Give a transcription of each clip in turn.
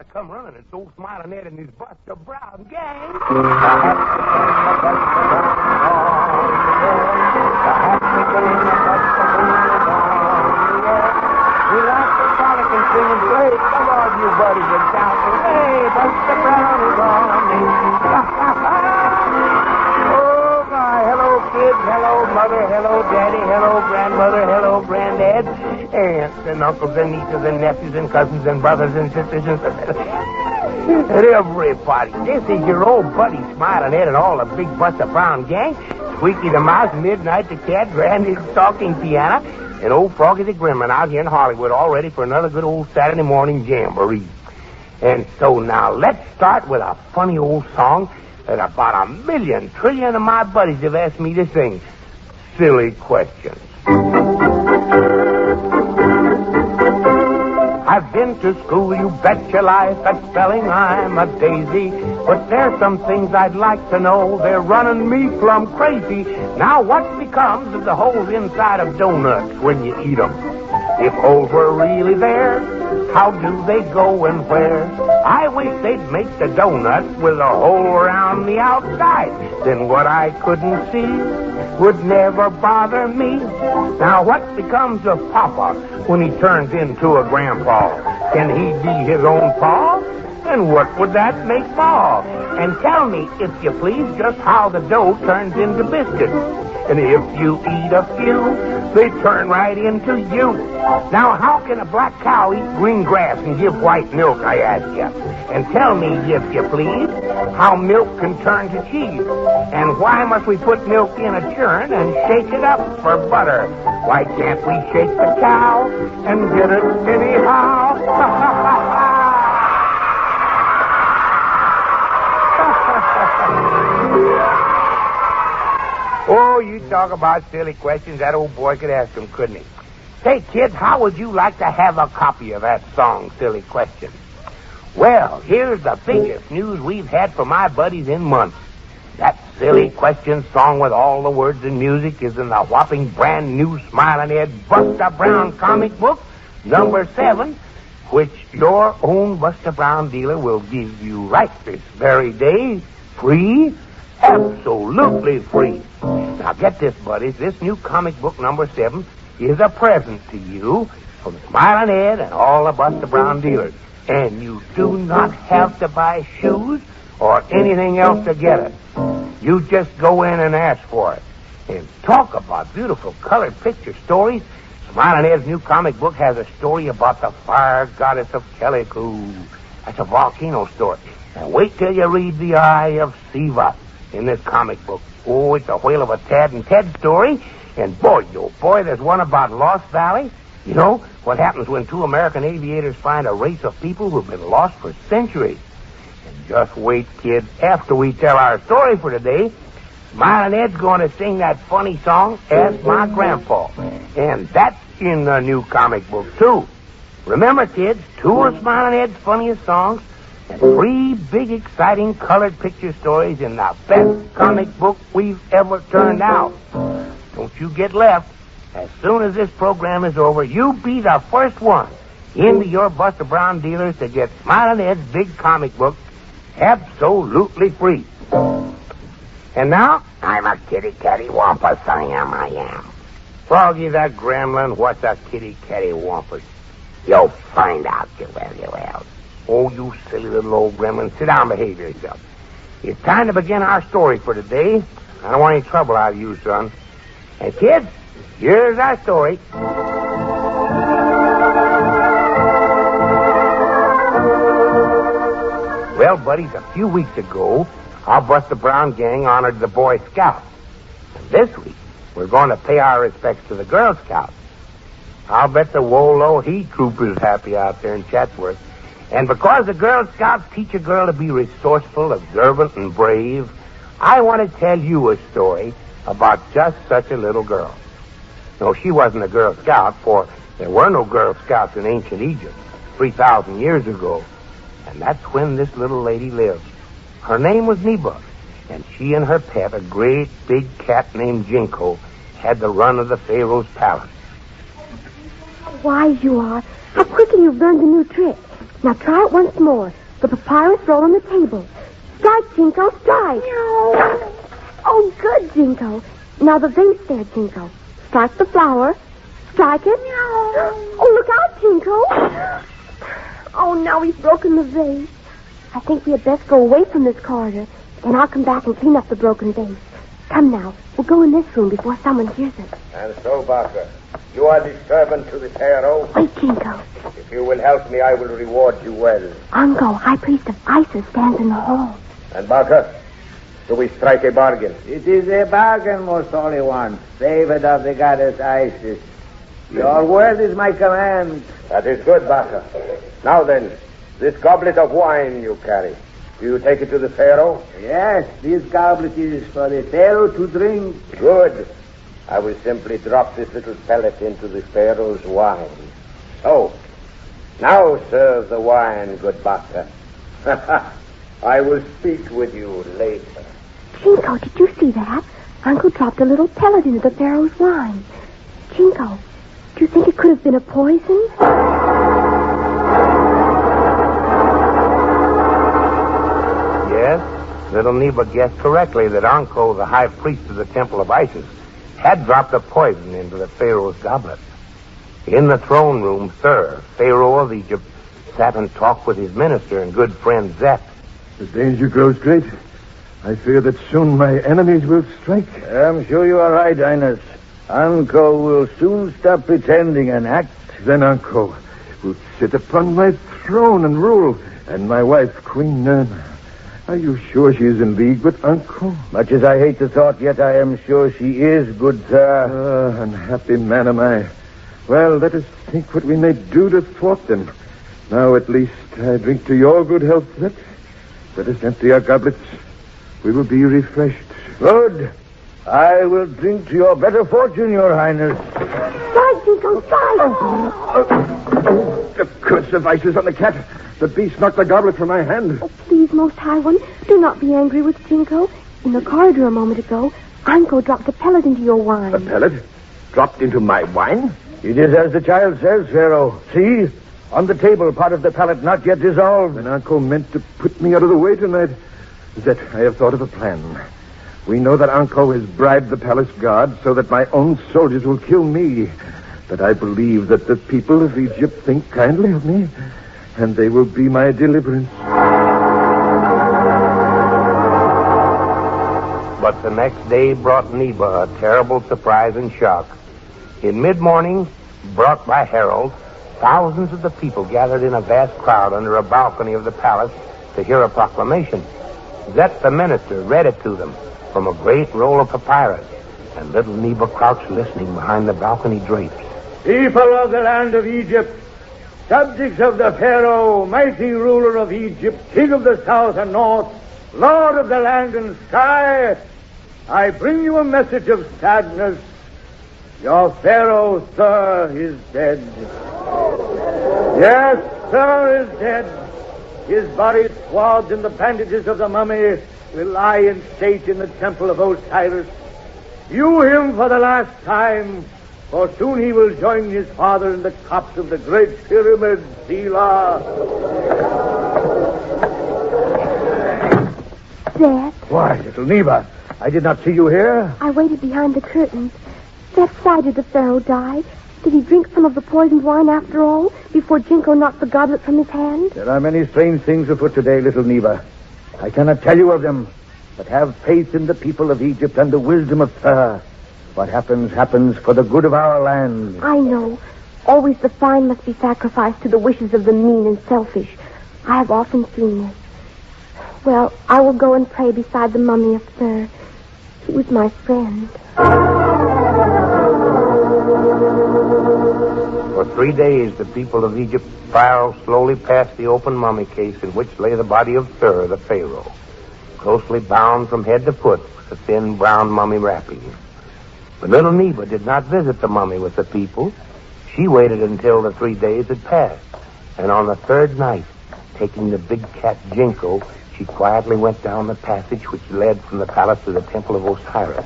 to come running. It's old Smilin Ed and his Buster Brown gang. We like to frolic and sing and play. Come on, you buddies, and shout. Hey, Buster Brown is on me. Oh, my. Hello, kids. Hello, mother. Hello, daddy. Hello, grandmother. Hello, granddad. Aunts and uncles and nieces and nephews and cousins and brothers and sisters and everybody. This is your old buddy Smilin Ed and all the big Buster Brown gang. Squeaky the Mouse, Midnight the Cat, Granny's talking piano, and old Froggy the Gremlin out here in Hollywood, all ready for another good old Saturday morning jamboree. And so now let's start with a funny old song that about 1,000,000,000,000 of my buddies have asked me to sing. Silly Questions. I've been to school, you bet your life, at spelling I'm a daisy. But there's some things I'd like to know, they're running me plumb crazy. Now what becomes of the holes inside of donuts when you eat them? If holes were really there, how do they go and where? I wish they'd make the donut with a hole around the outside. Then what I couldn't see would never bother me. Now what becomes of Papa when he turns into a grandpa? Can he be his own pa? And what would that make fall? And tell me, if you please, just how the dough turns into biscuits. And if you eat a few, they turn right into you. Now, how can a black cow eat green grass and give white milk, I ask you? And tell me, if you please, how milk can turn to cheese. And why must we put milk in a churn and shake it up for butter? Why can't we shake the cow and get it anyhow? Oh, you talk about silly questions. That old boy could ask them, couldn't he? Hey, kids, how would you like to have a copy of that song, Silly Questions? Well, here's the biggest news we've had from my buddies in months. That Silly Questions song with all the words and music is in the whopping brand new Smilin Ed Buster Brown comic book, number 7, which your own Buster Brown dealer will give you right this very day, free. Absolutely free. Now get this, buddies. This new comic book, number 7, is a present to you from Smilin Ed and all the Buster Brown dealers. And you do not have to buy shoes or anything else to get it. You just go in and ask for it. And talk about beautiful colored picture stories. Smilin Ed's new comic book has a story about the fire goddess of Calico. That's a volcano story. And wait till you read The Eye of Siva in this comic book. Oh, it's a whale of a Tad and Ted story. And boy, oh boy, there's one about Lost Valley. You know, what happens when 2 American aviators find a race of people who've been lost for centuries. And just wait, kids. After we tell our story for today, Smilin Ed's going to sing that funny song, Ask My Grandpa. And that's in the new comic book, too. Remember, kids, 2 of Smilin Ed's funniest songs and 3 big, exciting colored picture stories in the best comic book we've ever turned out. Don't you get left. As soon as this program is over, you be the first one into your Buster Brown dealers to get Smilin Ed's big comic book absolutely free. And now, I'm a kitty-catty wampus, I am. Froggy the Gremlin, what's a kitty-catty wampus? You'll find out, you will. Oh, you silly little old gremlin. Sit down and behave yourself. It's time to begin our story for today. I don't want any trouble out of you, son. And kids, here's our story. Well, buddies, a few weeks ago, our Buster Brown gang honored the Boy Scouts. And this week, we're going to pay our respects to the Girl Scouts. I'll bet the Wolo He Troop is happy out there in Chatsworth. And because the Girl Scouts teach a girl to be resourceful, observant, and brave, I want to tell you a story about just such a little girl. No, she wasn't a Girl Scout, for there were no Girl Scouts in ancient Egypt 3,000 years ago. And that's when this little lady lived. Her name was Neba, and she and her pet, a great big cat named Jinko, had the run of the Pharaoh's palace. How wise you are. How quickly you've learned the new trick. Now try it once more. The papyrus roll on the table. Strike, Jinko, strike. No. Oh, good, Jinko. Now the vase there, Jinko. Strike the flower. Strike it. No. Oh, look out, Jinko. Oh, now he's broken the vase. I think we had best go away from this corridor. Then I'll come back and clean up the broken vase. Come now. We'll go in this room before someone hears us. And so, Barker, you are the servant to the Pharaoh. Wait, Jinko. If you will help me, I will reward you well. Anko, High Priest of Isis, stands in the hall. And, Barker, do we strike a bargain? It is a bargain, most holy one, favored of the goddess Isis. Your word is my command. That is good, Barker. Now then, this goblet of wine you carry, do you take it to the Pharaoh? Yes, this goblet is for the Pharaoh to drink. Good. I will simply drop this little pellet into the Pharaoh's wine. So, now serve the wine, good Barker. I will speak with you later. Jinko, did you see that? Uncle dropped a little pellet into the Pharaoh's wine. Jinko, do you think it could have been a poison? Yes, little Neba guessed correctly that Anko, the high priest of the Temple of Isis, had dropped a poison into the Pharaoh's goblet. In the throne room, Sir, Pharaoh of Egypt, sat and talked with his minister and good friend Zet. The danger grows great. I fear that soon my enemies will strike. I'm sure you are right, Highness. Anko will soon stop pretending and act. Then Anko will sit upon my throne and rule, and my wife, Queen Nirna. Are you sure she is in league with Anko? Much as I hate the thought, yet I am sure she is, good sir. Unhappy man am I. Well, let us think what we may do to thwart them. Now, at least, I drink to your good health, Zet. Let us empty our goblets. We will be refreshed. Good. I will drink to your better fortune, your highness. Strike, Jinko, strike! The curse of Isis on the cat. The beast knocked the goblet from my hand. Oh, please, most high one, do not be angry with Jinko. In the corridor a moment ago, Anko dropped a pellet into your wine. A pellet? Dropped into my wine? It is as the child says, Pharaoh. See? On the table, part of the pellet not yet dissolved. And Anko meant to put me out of the way tonight. Zet, I have thought of a plan. We know that Anko has bribed the palace guard so that my own soldiers will kill me. But I believe that the people of Egypt think kindly of me, and they will be my deliverance. But the next day brought Neba a terrible surprise and shock. In mid-morning, brought by heralds, thousands of the people gathered in a vast crowd under a balcony of the palace to hear a proclamation. Zet, the minister, read it to them from a great roll of papyrus, and little Neba crouched listening behind the balcony drapes. People of the land of Egypt, subjects of the Pharaoh, mighty ruler of Egypt, king of the south and north, lord of the land and sky, I bring you a message of sadness. Your Pharaoh, sir, is dead. Yes, sir, is dead. His body, swathed in the bandages of the mummy, will lie in state in the temple of Osiris. View him for the last time, for soon he will join his father in the tops of the great pyramid, Selah. Zet, Why, little Neba, I did not see you here. I waited behind the curtains. Zet, why did the Pharaoh die? Did he drink some of the poisoned wine after all, before Jinko knocked the goblet from his hand? There are many strange things afoot today, little Neba. I cannot tell you of them, but have faith in the people of Egypt and the wisdom of Sir. What happens, happens for the good of our land. I know. Always the fine must be sacrificed to the wishes of the mean and selfish. I have often seen this. Well, I will go and pray beside the mummy of Sir. He was my friend. For 3 days, the people of Egypt filed slowly past the open mummy case in which lay the body of Sir, the Pharaoh, closely bound from head to foot with a thin brown mummy wrapping. But little Neba did not visit the mummy with the people. She waited until the 3 days had passed, and on the third night, taking the big cat Jinko, she quietly went down the passage which led from the palace to the temple of Osiris.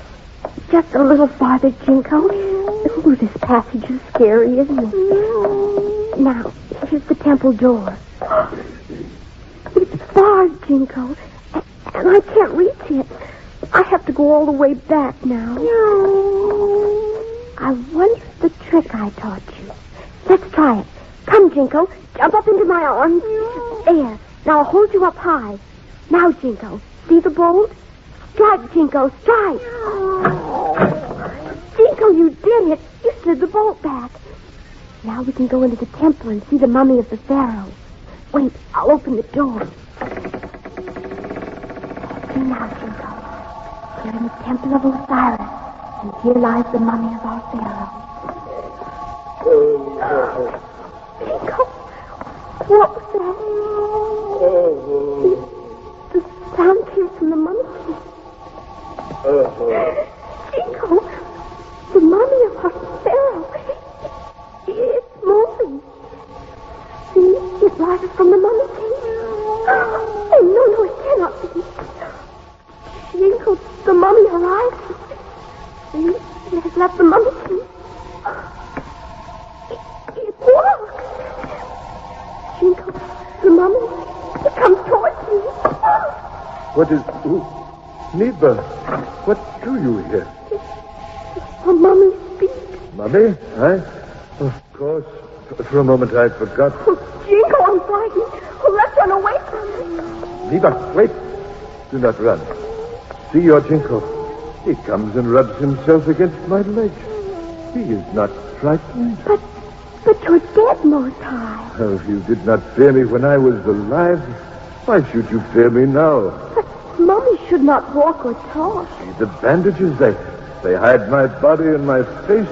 Just a little farther, Jinko. Ooh, this passage is scary, isn't it? Now, Here's the temple door. It's far, Jinko, and I can't reach it. I have to go all the way back now. No. I wonder the trick I taught you. Let's try it. Come, Jinko. Jump up into my arms. No. There. Now I'll hold you up high. Now, Jinko. See the bolt? Strike, Jinko. Strike. No. Jinko, you did it. You slid the bolt back. Now we can go into the temple and see the mummy of the pharaoh. Wait, I'll open the door. See now, Jinko. We're in the temple of Osiris, and here lies the mummy of our pharaoh. Jinko, what was that? The sound came from the mummy. Jinko, the mummy of our pharaoh. It's moving. See, it rises from the mummy cave. Oh, no, it cannot be. Jinko, the mummy arrives. See, it has left the mummy cave. It walks. Jinko, the mummy, it comes towards me. What is... Neva, what do you here? The mummy speaks. Mummy? Of course. For a moment I forgot. Oh, Jinko, I'm frightened. Oh, let's run away from it. Neva, wait. Do not run. See your Jinko. He comes and rubs himself against my legs. He is not frightened. But you're dead, Most High. Oh, if you did not fear me when I was alive, why should you fear me now? But Mummy should not walk or talk. See the bandages, they hide my body and my face.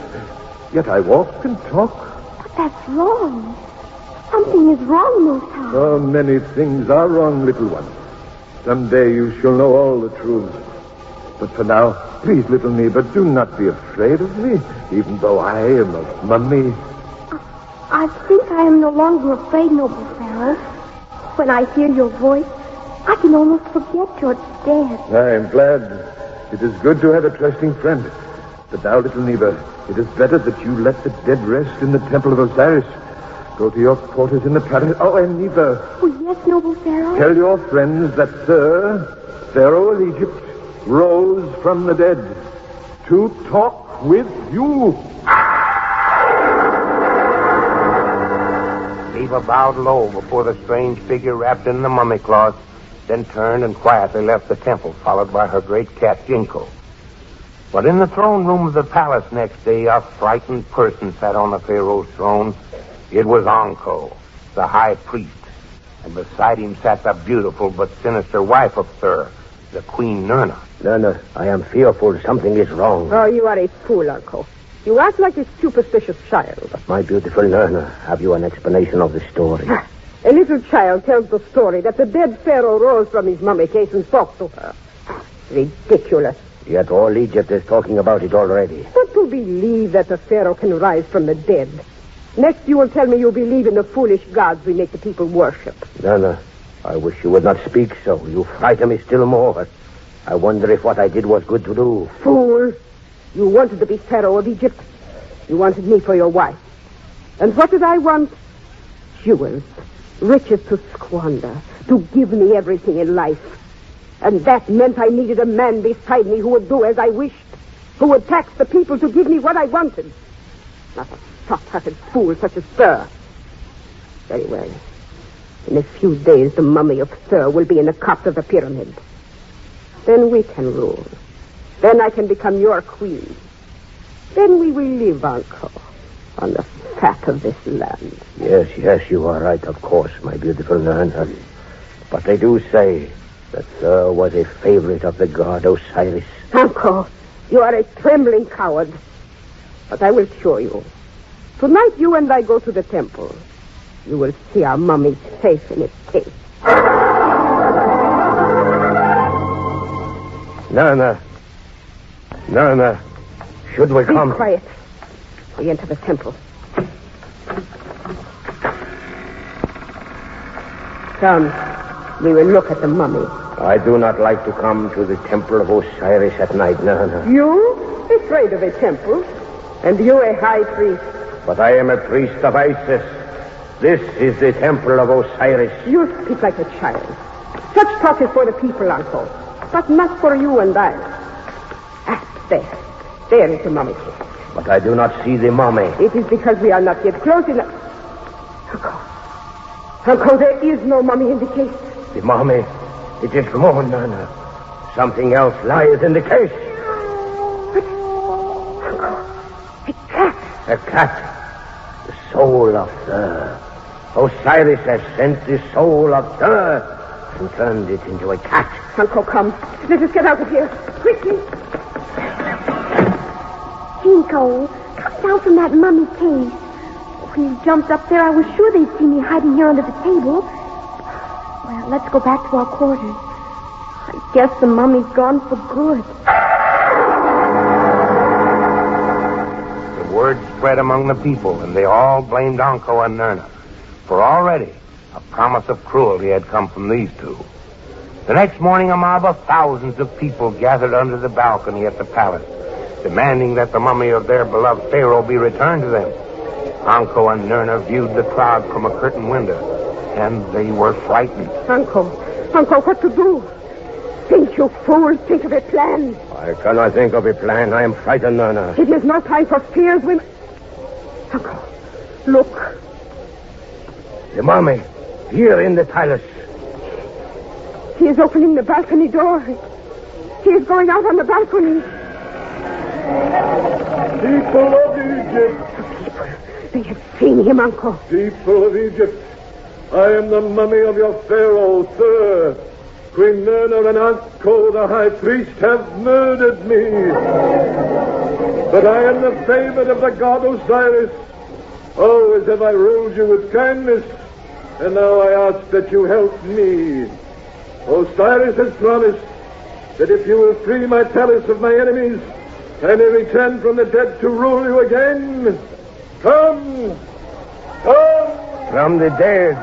Yet I walk and talk. But that's wrong. Something is wrong, Most High. So many things are wrong, little one. Someday you shall know all the truth. But for now, please, little Neva, do not be afraid of me, even though I am a mummy. I think I am no longer afraid, noble Pharaoh. When I hear your voice, I can almost forget you're dead. I am glad. It is good to have a trusting friend. But now, little Neva, it is better that you let the dead rest in the temple of Osiris. Go to your quarters in the palace. Oh, and Neva. Oh, yes, noble Pharaoh. Tell your friends that Sir, Pharaoh of Egypt, rose from the dead to talk with you. Neva bowed low before the strange figure wrapped in the mummy cloth, then turned and quietly left the temple, followed by her great cat, Jinko. But in the throne room of the palace next day, a frightened person sat on the Pharaoh's throne. It was Anko, the high priest, and beside him sat the beautiful but sinister wife of Sir, the Queen Nurna. Nurna, I am fearful something is wrong. Oh, you are a fool, Uncle. You act like a superstitious child. But my beautiful Nurna, have you an explanation of the story? A little child tells the story that the dead Pharaoh rose from his mummy case and spoke to her. Ridiculous. Yet all Egypt is talking about it already. But to believe that the Pharaoh can rise from the dead. Next you will tell me you believe in the foolish gods we make the people worship. Nurna, I wish you would not speak so. You frighten me still more. I wonder if what I did was good to do. Fool. You wanted to be Pharaoh of Egypt. You wanted me for your wife. And what did I want? Jewels. Riches to squander. To give me everything in life. And that meant I needed a man beside me who would do as I wished. Who would tax the people to give me what I wanted. Not a soft-hearted fool such as Sir. Very well. In a few days, the mummy of Sir will be in the copse of the pyramid. Then we can rule. Then I can become your queen. Then we will live, Uncle, on the fat of this land. Yes, you are right, of course, my beautiful Nurna. But they do say that Sir was a favorite of the god Osiris. Uncle, you are a trembling coward. But I will show you. Tonight you and I go to the temple. You will see our mummy safe in its case. Nurna, should we come? Be quiet. We enter the temple. Come, we will look at the mummy. I do not like to come to the temple of Osiris at night, Nurna. You? Afraid of a temple? And you a high priest? But I am a priest of Isis. This is the temple of Osiris. You speak like a child. Such talk is for the people, Uncle, but not for you and I. There is the mummy case. But I do not see the mummy. It is because we are not yet close enough. Uncle, there is no mummy in the case. The mummy, it is gone, Nana. Something else lies in the case. A cat. A cat. The soul of Thur. Osiris has sent the soul of Thur and turned it into a cat. Uncle, come. Let us get out of here. Quickly. Jinko, come down from that mummy cave. When you jumped up there, I was sure they'd see me hiding here under the table. Well, let's go back to our quarters. I guess the mummy's gone for good. The word spread among the people, and they all blamed Anko and Nerna. For already, a promise of cruelty had come from these two. The next morning, a mob of thousands of people gathered under the balcony at the palace, demanding that the mummy of their beloved Pharaoh be returned to them. Anko and Nerna viewed the crowd from a curtained window, and they were frightened. Uncle, what to do? Think, you fools, think of a plan. I cannot think of a plan. I am frightened, Nerna. It is no time for fears, women. Uncle, look. The mummy, here in the palace. He is opening the balcony door. He is going out on the balcony. People of Egypt. They have seen him, Uncle. People of Egypt. I am the mummy of your Pharaoh, Thur. Queen Nerna and Anko, the high priest, have murdered me. But I am the favorite of the god Osiris. Always have I ruled you with kindness, and now I ask that you help me. Osiris has promised that if you will free my palace of my enemies, I may return from the dead to rule you again. Come! From the dead.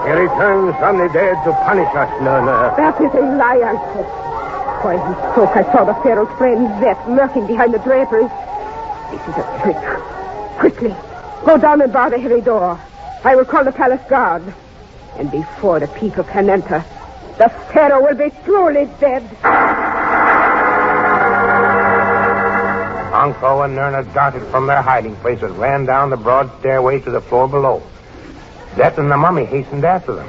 He returns from the dead to punish us, Nerna. That is a lie, Uncle. While he spoke, I saw the Pharaoh's friend Zet lurking behind the draperies. This is a trick. Quickly, go down and bar the heavy door. I will call the palace guard. And before the people can enter, the Pharaoh will be truly dead. Anko and Nerna darted from their hiding place and ran down the broad stairway to the floor below. Zet and the mummy hastened after them.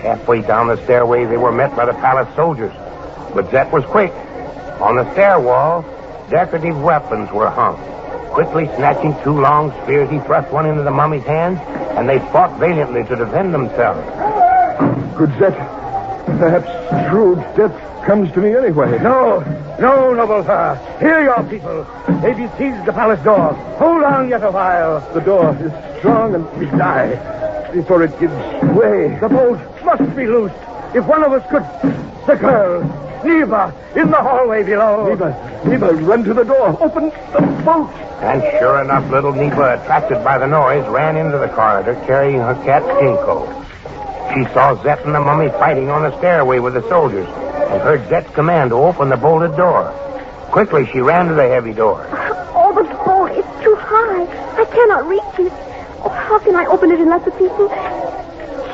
Halfway down the stairway, they were met by the palace soldiers. But Zet was quick. On the stair wall, decorative weapons were hung. Quickly snatching two long spears, he thrust one into the mummy's hands, and they fought valiantly to defend themselves. Good Zet. Perhaps shrewd death comes to me anyway. No, noble sir. Hear your people. They besiege the palace door. Hold on yet a while. The door is strong and we die before it gives way. The bolt must be loosed. If one of us could... The girl, Neva, in the hallway below. Neva, run to the door. Open the bolt. And sure enough, little Neva, attracted by the noise, ran into the corridor carrying her cat, Jinko. She saw Zet and the mummy fighting on the stairway with the soldiers and heard Zet's command to open the bolted door. Quickly, she ran to the heavy door. Oh, the bolt is too high. I cannot reach it. Oh, how can I open it and let the people...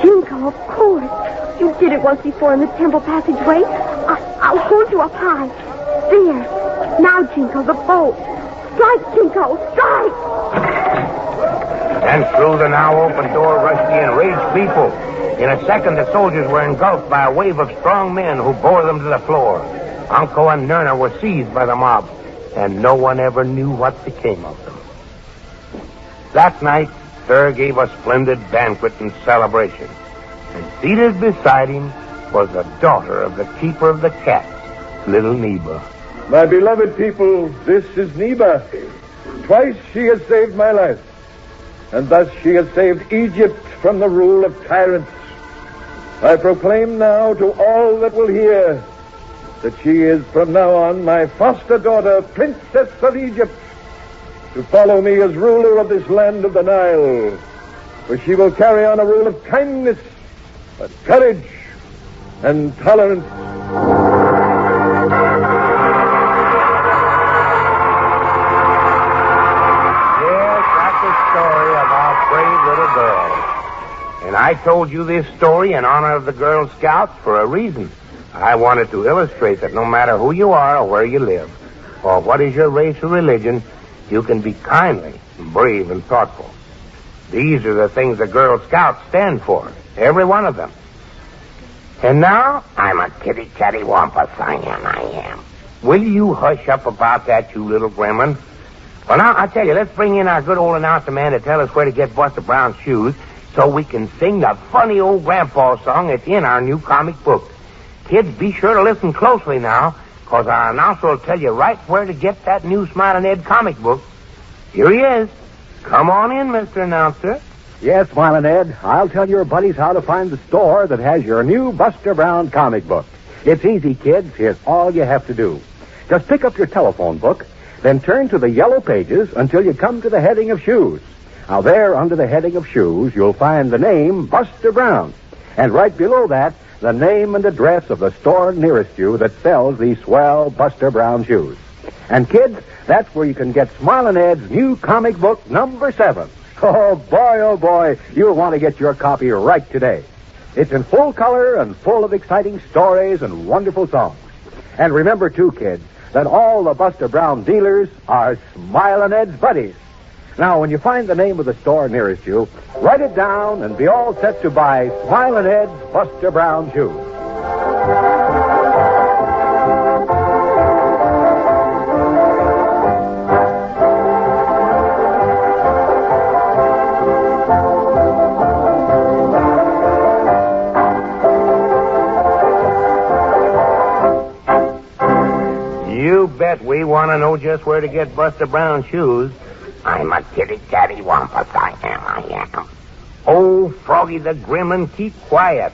Jinko, of course. You did it once before in the temple passageway. I'll hold you up high. There. Now, Jinko, the bolt. Strike, Jinko, strike! And through the now open door rushed the enraged people. In a second, the soldiers were engulfed by a wave of strong men who bore them to the floor. Anko and Nerna were seized by the mob, and no one ever knew what became of them. That night, Thur gave a splendid banquet and celebration, and seated beside him was the daughter of the keeper of the cats, little Neba. My beloved people, this is Neba. Twice she has saved my life, and thus she has saved Egypt from the rule of tyrants. I proclaim now to all that will hear that she is from now on my foster daughter, Princess of Egypt, to follow me as ruler of this land of the Nile, where she will carry on a rule of kindness, but courage, and tolerance. Yes, that's the story of our brave little girl. And I told you this story in honor of the Girl Scouts for a reason. I wanted to illustrate that no matter who you are or where you live, or what is your race or religion, you can be kindly, brave, and thoughtful. These are the things the Girl Scouts stand for, every one of them. And now, I'm a kitty catty wampus, I am. Will you hush up about that, you little gremlin? Well, now, I tell you, let's bring in our good old announcer man to tell us where to get Buster Brown's shoes so we can sing the funny old grandpa song that's in our new comic book. Kids, be sure to listen closely now, because our announcer will tell you right where to get that new Smilin Ed comic book. Here he is. Come on in, Mr. Announcer. Yes, Smilin Ed, I'll tell your buddies how to find the store that has your new Buster Brown comic book. It's easy, kids. Here's all you have to do. Just pick up your telephone book, then turn to the yellow pages until you come to the heading of shoes. Now, there, under the heading of shoes, you'll find the name Buster Brown. And right below that, the name and address of the store nearest you that sells these swell Buster Brown shoes. And, kids, that's where you can get Smilin Ed's new comic book, number 7. Oh, boy, you'll want to get your copy right today. It's in full color and full of exciting stories and wonderful songs. And remember, too, kids, that all the Buster Brown dealers are Smilin Ed's buddies. Now, when you find the name of the store nearest you, write it down and be all set to buy Smilin Ed's Buster Brown shoes. You bet we want to know just where to get Buster Brown shoes. I'm a kitty catty wampus, I am. Oh, Froggy the Gremlin, keep quiet.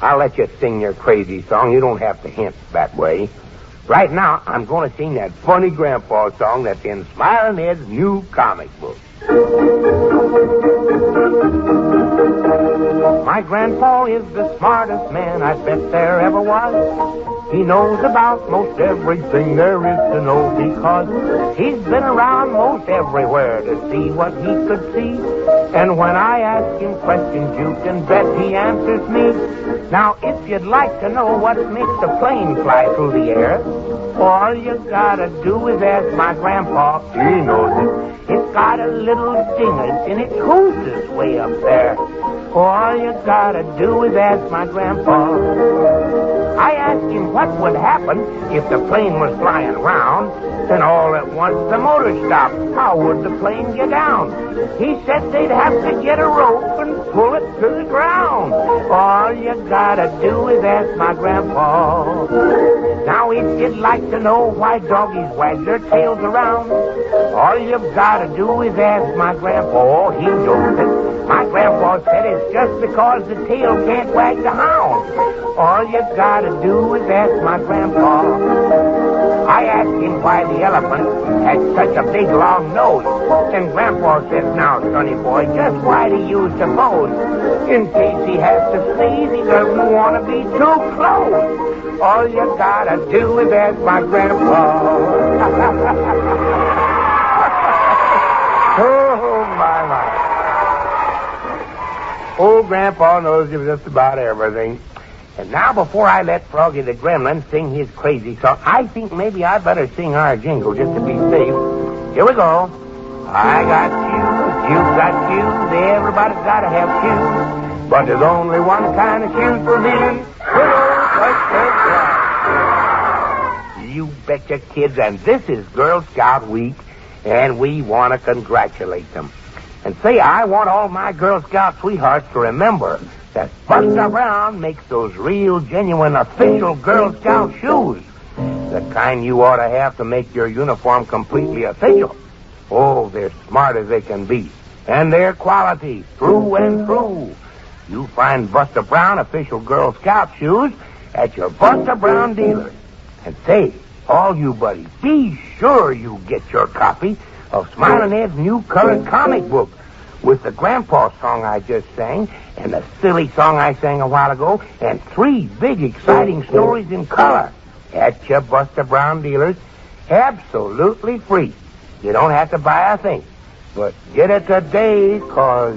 I'll let you sing your crazy song. You don't have to hint that way. Right now, I'm going to sing that funny grandpa song that's in Smilin Ed's new comic book. My grandpa is the smartest man I bet there ever was. He knows about most everything there is to know because he's been around most everywhere to see what he could see. And when I ask him questions, you can bet he answers me. Now, if you'd like to know what makes a plane fly through the air, all you gotta do is ask my grandpa. He knows it. It's got a little dingus in its hoses way up there. All you gotta do is ask my grandpa. I asked him what would happen if the plane was flying around, then all at once the motor stopped. How would the plane get down? He said they'd have to get a rope and pull it to the ground. All you gotta do is ask my grandpa. Now, if you'd like to know why doggies wag their tails around, all you've gotta do is ask my grandpa. Oh, he knows it. My grandpa said it's just because the tail can't wag the hound. All you gotta do is ask my grandpa. I asked him why the elephant had such a big long nose. And Grandpa says, now, sonny boy, just why do you suppose? In case he has to sneeze, he doesn't want to be too close. All you gotta do is ask my grandpa. Oh, my. Old Grandpa knows just about everything. And now, before I let Froggy the Gremlin sing his crazy song, I think maybe I better sing our jingle just to be safe. Here we go. I got shoes, you've got shoes, everybody's got to have shoes. But there's only one kind of shoes for me. You betcha, kids, and this is Girl Scout Week, and we want to congratulate them. And say, I want all my Girl Scout sweethearts to remember that Buster Brown makes those real, genuine, official Girl Scout shoes. The kind you ought to have to make your uniform completely official. Oh, they're smart as they can be. And they're quality, through and through. You find Buster Brown official Girl Scout shoes at your Buster Brown dealer. And say, all you buddies, be sure you get your copy of Smilin Ed's new colored comic book with the grandpa song I just sang and the silly song I sang a while ago and 3 big exciting stories in color at your Buster Brown dealers, absolutely free. You don't have to buy a thing. But get it today, 'cause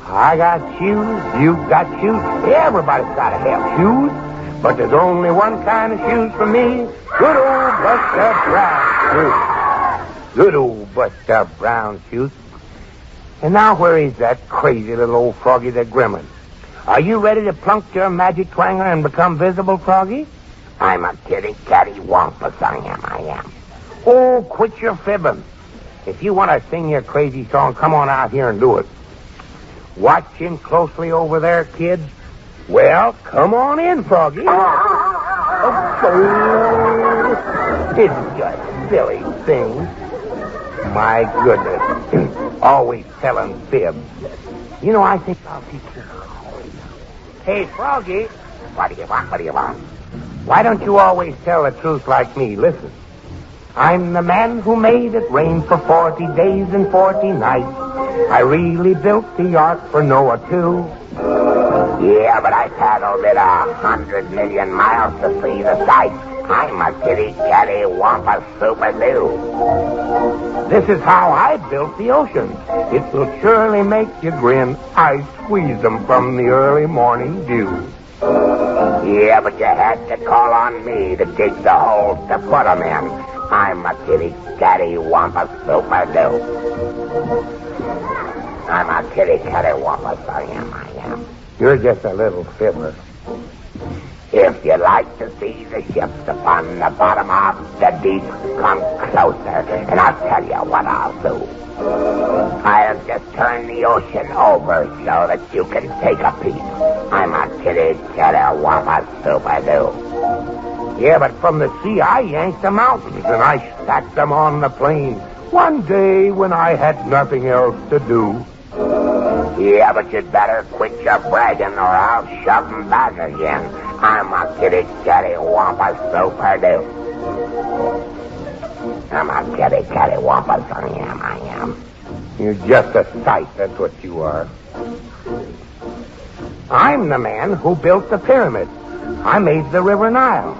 I got shoes, you got shoes, everybody's got to have shoes. But there's only one kind of shoes for me. Good old Buster Brown shoes. Good old Buster Brown shoes. And now where is that crazy little old Froggy the Gremlin? Are you ready to plunk your magic twanger and become visible, Froggy? I'm a kitty catty wampus, I am. Oh, quit your fibbing. If you want to sing your crazy song, come on out here and do it. Watching closely over there, kids? Well, come on in, Froggy. It's just silly things. My goodness. Always telling fibs. You know, I think I'll teach you. Hey, Froggy. What do you want? Why don't you always tell the truth like me? Listen. I'm the man who made it rain for 40 days and 40 nights. I really built the ark for Noah, too. Yeah, but I paddled it 100 million miles to see the sights. I'm a kitty catty wampus super-doo. This is how I built the ocean. It will surely make you grin. I squeeze them from the early morning dew. Yeah, but you had to call on me to dig the holes to put them in. I'm a kitty catty wampus super-doo. I'm a kitty catty wampus, I am. You're just a little fibber. If you like to see the ships upon the bottom of the deep, come closer, and I'll tell you what I'll do. I'll just turn the ocean over so that you can take a peek. I'm a kitty catty wampus super-doo. Yeah, but from the sea I yanked the mountains and I stacked them on the plain. One day when I had nothing else to do. Yeah, but you'd better quit your bragging or I'll shove 'em back again. I'm a kitty catty wampus super-doo. I'm a kitty catty wampus, I am. You're just a sight, that's what you are. I'm the man who built the pyramid. I made the River Nile.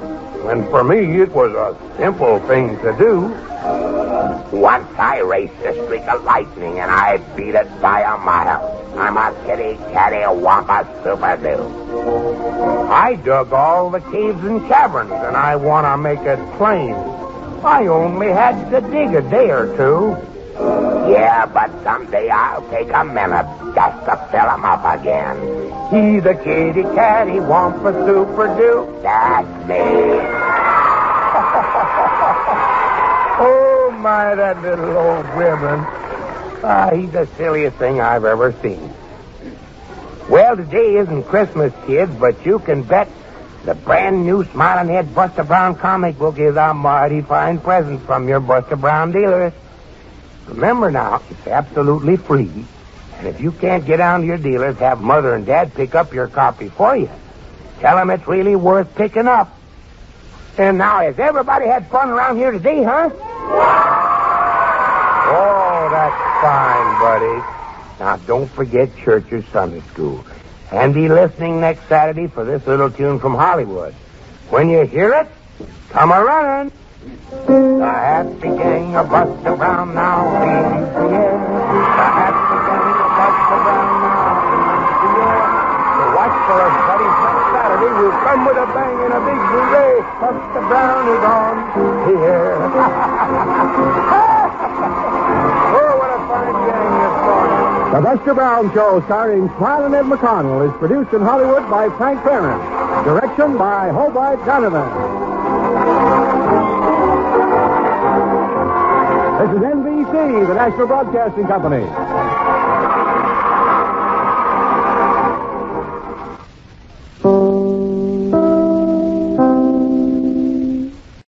And for me, it was a simple thing to do. Once I raced a streak of lightning and I beat it by a mile. I'm a kitty catty wampus super-doo. I dug all the caves and caverns and I want to make it plain. I only had to dig a day or two. Yeah, but someday I'll take a minute just to fill 'em up again. He's a kitty catty wampus super-doo. That's me. Oh, my, that little old gremlin. He's the silliest thing I've ever seen. Well, today isn't Christmas, kids, but you can bet the brand new Smilin Ed Buster Brown comic book is a mighty fine present from your Buster Brown dealer. Remember now, it's absolutely free. And if you can't get down to your dealers, have Mother and Dad pick up your copy for you. Tell them it's really worth picking up. And now, has everybody had fun around here today, huh? Oh, that's fine, buddy. Now, don't forget church or Sunday school. And be listening next Saturday for this little tune from Hollywood. When you hear it, come a-running. The happy gang of Buster Brown now leaves the air. The happy gang of Buster Brown now leaves the air. So watch for us, buddy. Next Saturday we'll come with a bang and a big hooray. Buster Brown is on here. Oh, what a fine gang this morning. The Buster Brown Show, starring Smilin Ed McConnell, is produced in Hollywood by Frank Ferrin. Direction by Hobart Donavan. This is NBC, the National Broadcasting Company.